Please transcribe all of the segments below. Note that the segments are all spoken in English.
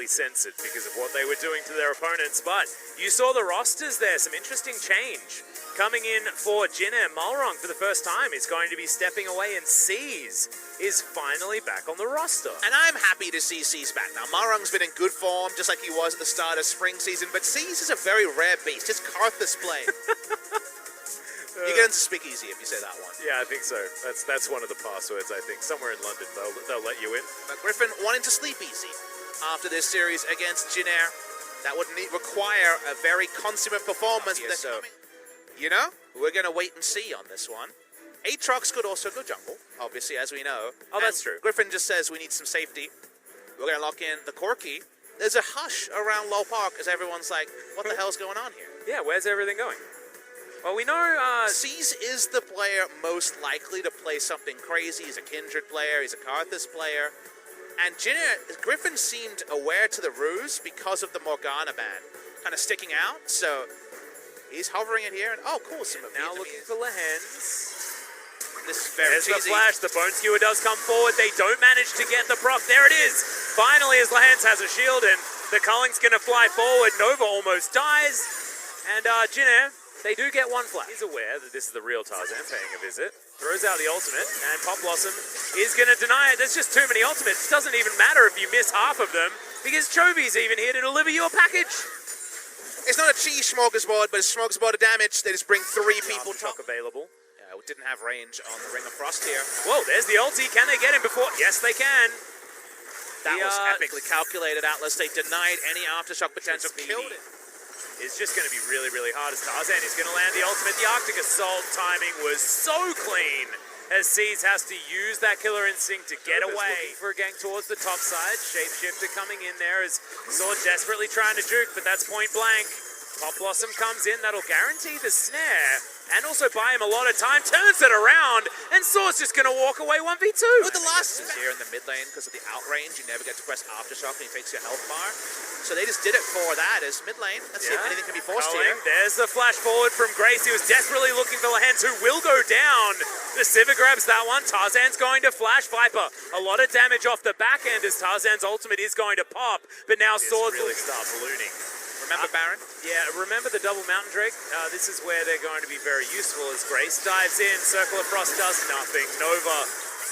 slightly censored because of what they were doing to their opponents. But you saw the rosters there, some interesting change. Coming in for Jinner, Malrong for the first time is going to be stepping away, and C's is finally back on the roster. And I'm happy to see C's back now. Malrong's been in good form, just like he was at the start of spring season, but C's is a very rare beast. It's Karthus play. You get into Speakeasy if you say that one. Yeah, I think so. That's one of the passwords, I think. Somewhere in London, they'll let you in. But Griffin wanting to sleep easy after this series against Jinner. That would require a very consummate performance. Yes, so. You know, we're going to wait and see on this one. Aatrox could also go jungle, obviously, as we know. Oh, that's true. Griffin just says we need some safety. We're going to lock in the Corki. There's a hush around LoL Park as everyone's like, what the hell's going on here? Yeah, where's everything going? Well, we know... C's is the player most likely to play something crazy. He's a Kindred player. He's a Karthus player. And Griffin seemed aware to the ruse because of the Morgana ban. Kind of sticking out, so... He's hovering it here, and oh, cool. Now looking for Lehens. This is very There's the flash. The Bone Skewer does come forward. They don't manage to get the proc. There it is. Finally, as Lehens has a shield, and the Culling's going to fly forward. Nova almost dies. And Jinner, they do get one flash. He's aware that this is the real Tarzan paying a visit. Throws out the ultimate, and Pop Blossom is going to deny it. There's just too many ultimates. It doesn't even matter if you miss half of them, because Chobi's even here to deliver you a package. It's not a cheese smorgasbord, but a smorgasbord of damage. They just bring 3 people top available. Yeah, we didn't have range on the Ring of Frost here. Whoa, there's the ulti. Can they get him before? Yes, they can. That was epically calculated, Atlas. They denied any aftershock potential. Killed it. It's just going to be really, really hard as Tarzan is going to land the ultimate. The Arctic Assault timing was so clean, as C's has to use that killer instinct to get away. For a gank towards the top side. Shapeshifter coming in there as Sword desperately trying to juke, but that's point blank. Pop Blossom comes in. That'll guarantee the snare and also buy him a lot of time. Turns it around, and Sword's just going to walk away 1v2. With the last here in the mid lane, because of the outrange, you never get to press aftershock and he takes your health bar. So they just did it for that as mid lane. Let's see if anything can be forced here. There's the flash forward from Grace. He was desperately looking for Lehens, who will go down. The Sivir grabs that one. Tarzan's going to flash Viper. A lot of damage off the back end as Tarzan's ultimate is going to pop, but now Sword really start ballooning. Remember Baron? Yeah, remember the double Mountain Drake? This is where they're going to be very useful as Grace dives in. Circle of Frost does nothing. Nova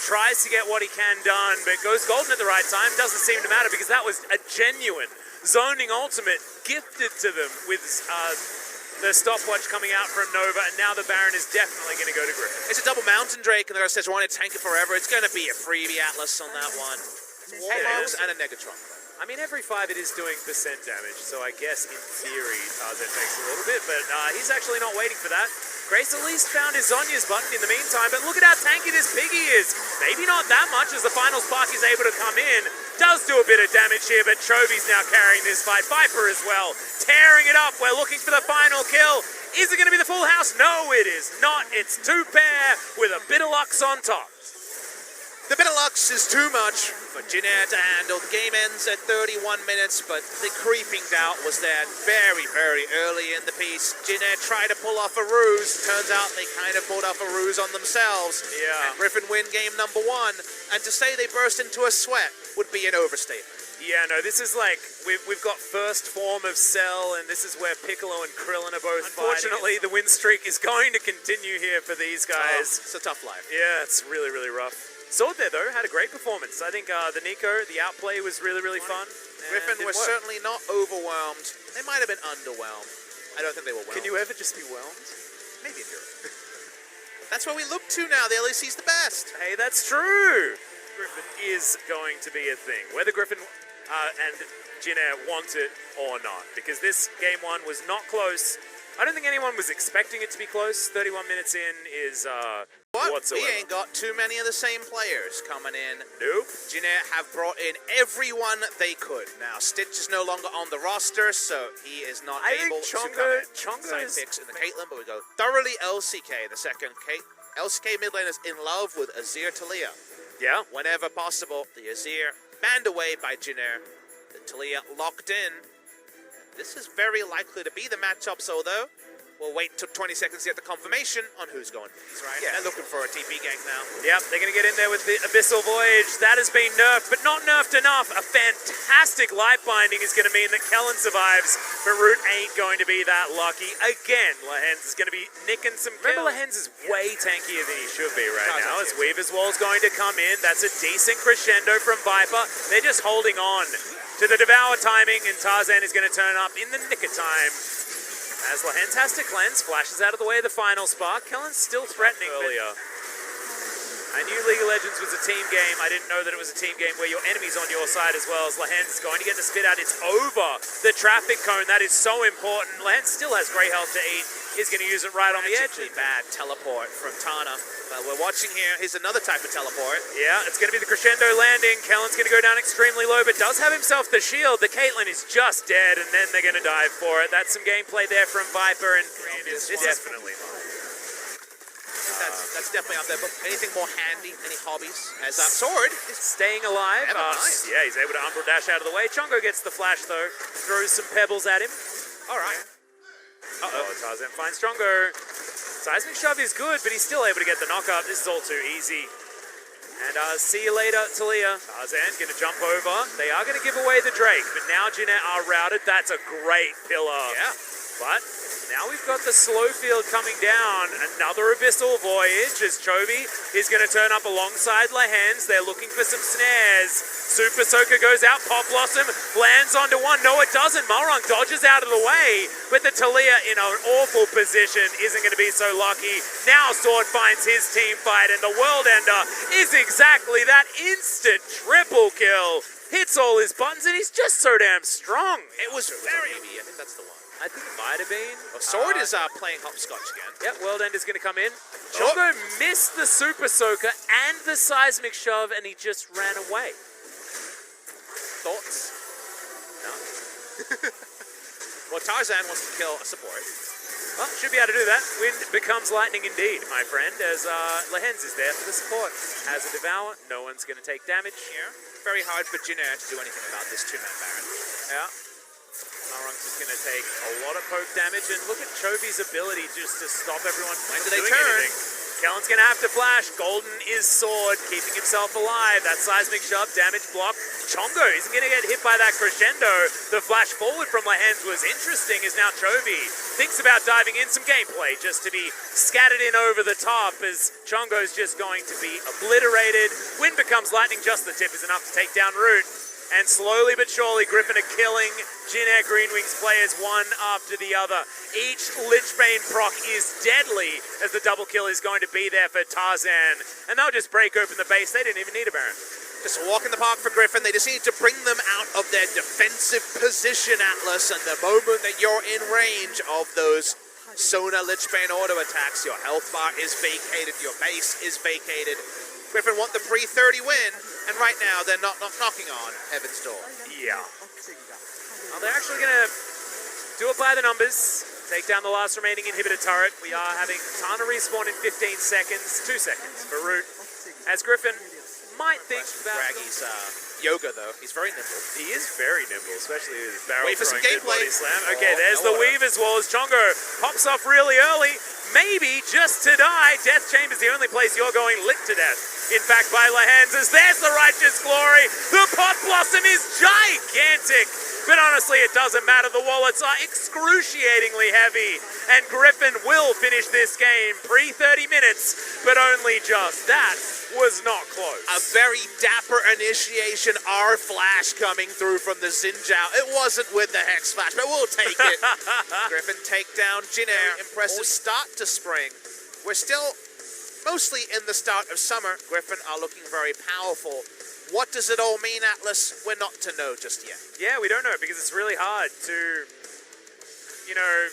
tries to get what he can done, but goes golden at the right time. Doesn't seem to matter because that was a genuine zoning ultimate gifted to them with the stopwatch coming out from Nova, and now the Baron is definitely going to go to Griffin. It's a double Mountain Drake, and they're going to say, I want to tank it forever. It's going to be a freebie Atlas on that one. Warlogs and a Negatron. I mean, every 5 it is doing percent damage, so I guess in theory Tarzan takes a little bit, but he's actually not waiting for that. Grace at least found his Zonya's button in the meantime, but look at how tanky this piggy is. Maybe not that much as the final spark is able to come in. Does do a bit of damage here, but Chobi's now carrying this fight. Viper as well, tearing it up. We're looking for the final kill. Is it going to be the full house? No, it is not. It's 2 pair with a bit of Lux on top. The bit of Lux is too much for Jinner to handle. The game ends at 31 minutes, but the creeping doubt was there very, very early in the piece. Jinner tried to pull off a ruse. Turns out they kind of pulled off a ruse on themselves. Yeah. And Griffin win game number 1. And to say they burst into a sweat would be an overstatement. Yeah, no, this is like, we've got first form of Cell, and this is where Piccolo and Krillin are both Unfortunately, fighting. The win streak is going to continue here for these guys. Oh, it's a tough life. Yeah, it's really, really rough. Sword there, though, had a great performance. I think the Nico, the outplay was really, really fun. Griffin was certainly not overwhelmed. They might have been underwhelmed. I don't think they were whelmed. Can you ever just be whelmed? Maybe in Europe. That's what we look to now. The LEC's the best. Hey, that's true. Griffin is going to be a thing. Whether Griffin and Jinner want it or not. Because this game 1 was not close. I don't think anyone was expecting it to be close. 31 minutes in is whatsoever. We ain't got too many of the same players coming in. Nope. Jinner have brought in everyone they could. Now, Stitch is no longer on the roster, so he is not able to come in. Side picks in the Caitlyn, but we go thoroughly LCK, the second. LCK mid lane is in love with Azir Talia. Yeah. Whenever possible, the Azir banned away by Jinner. The Talia locked in. This is very likely to be the matchup, so though, We'll wait till 20 seconds to get the confirmation on who's going. He's right. Yeah. They're looking for a TP gank now. Yep, they're going to get in there with the Abyssal Voyage. That has been nerfed, but not nerfed enough. A fantastic light binding is going to mean that Kellen survives, but Root ain't going to be that lucky. Again, Lehens is going to be nicking some kills. Remember, Lehens is way tankier than he should be right now, as Weaver's Wall's going to come in. That's a decent crescendo from Viper. They're just holding on to the Devour timing, and Tarzan is going to turn up in the nick of time. As Lehens has to cleanse, flashes out of the way of the final spark. Kellen's still threatening earlier. I knew League of Legends was a team game. I didn't know that it was a team game where your enemy's on your side as well. As Lehens is going to get the spit out. It's over the traffic cone. That is so important. Lehens still has great health to eat. He's going to use it right on the edge. Bad teleport from Tana. We're watching here. Here's another type of teleport. Yeah, it's going to be the crescendo landing. Kellen's going to go down extremely low, but does have himself the shield. The Caitlyn is just dead, and then they're going to dive for it. That's some gameplay there from Viper, and this is definitely fine. That's definitely up there, but anything more handy? Any hobbies? As that sword is staying alive. Nice. Yeah, he's able to umbral dash out of the way. Chongo gets the flash, though. Throws some pebbles at him. all right. Tarzan finds Chongo. Seismic Shove is good, but he's still able to get the knock-up. This is all too easy. And see you later, Talia. Tarzan going to jump over. They are going to give away the Drake, but now Jeanette are routed. That's a great pillar. Yeah. But now we've got the slow field coming down. Another Abyssal Voyage as Chovy is going to turn up alongside Lehens. They're looking for some snares. Super Soaker goes out. Pop Blossom lands onto one. No, it doesn't. Malrung dodges out of the way. But the Talia in an awful position isn't going to be so lucky. Now Sword finds his team fight, and the World Ender is exactly that instant triple kill. Hits all his buttons, and he's just so damn strong. It was very... I think that's the one. I think it might have been. Sword is playing hopscotch again. Yep, World End is going to come in. Chongo missed the Super Soaker and the Seismic Shove, and he just ran away. Thoughts? No. Well, Tarzan wants to kill a support. Well, should be able to do that. Wind becomes lightning indeed, my friend, as Lehens is there for the support. Has a Devour. No one's going to take damage here. Very hard for Jinner to do anything about this two-man Baron. Yeah. Malrung's just going to take a lot of poke damage, and look at Chovy's ability just to stop everyone from doing anything. Kellen's going to have to flash. Golden is Sword, keeping himself alive. That Seismic Shove, damage block. Chongo isn't going to get hit by that crescendo. The flash forward from Lehens was interesting, as now Chovy thinks about diving in some gameplay just to be scattered in over the top, as Chongo's just going to be obliterated. Wind becomes lightning, just the tip is enough to take down Root. And slowly but surely, Griffin are killing Jin Air Green Wings players one after the other. Each Lichbane proc is deadly, as the double kill is going to be there for Tarzan. And they'll just break open the base. They didn't even need a Baron. Just a walk in the park for Griffin. They just need to bring them out of their defensive position, Atlas. And the moment that you're in range of those Sona Lichbane auto attacks, your health bar is vacated, your base is vacated. Griffin want the pre-30 win, and right now they're not knocking on Heaven's door. Yeah. Well, they're actually going to do it by the numbers. Take down the last remaining inhibitor turret. We are having Tana respawn in 15 seconds. 2 seconds for Root. As Griffin might think about... Raggy's yoga, though. He's very nimble. He is very nimble, especially with his barrel Wait for some throwing gameplay. body slam. Okay, there's the Weaver's Wall as Chongo pops off really early. Maybe just to die. Death Chamber's the only place you're going lit to death. In fact, by Lehens, as there's the Righteous Glory. The Pot Blossom is gigantic. But honestly, it doesn't matter. The wallets are excruciatingly heavy. And Griffin will finish this game pre-30 minutes, but only just. That was not close. A very dapper initiation R flash coming through from the Xinjiao. It wasn't with the Hex Flash, but we'll take it. Griffin take down Jin Air. Impressive start to spring. We're still mostly in the start of summer. Griffin are looking very powerful. What does it all mean, Atlas? We're not to know just yet. Yeah, we don't know, because it's really hard to, you know,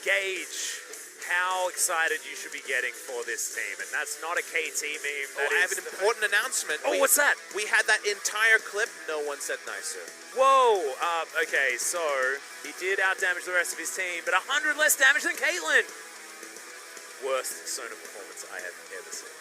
gauge how excited you should be getting for this team. And that's not a KT meme. I have an important announcement. What's that? We had that entire clip. No one said nicer. Whoa. Okay, so he did outdamage the rest of his team, but 100 less damage than Caitlyn. Worst Sona performance I have ever seen.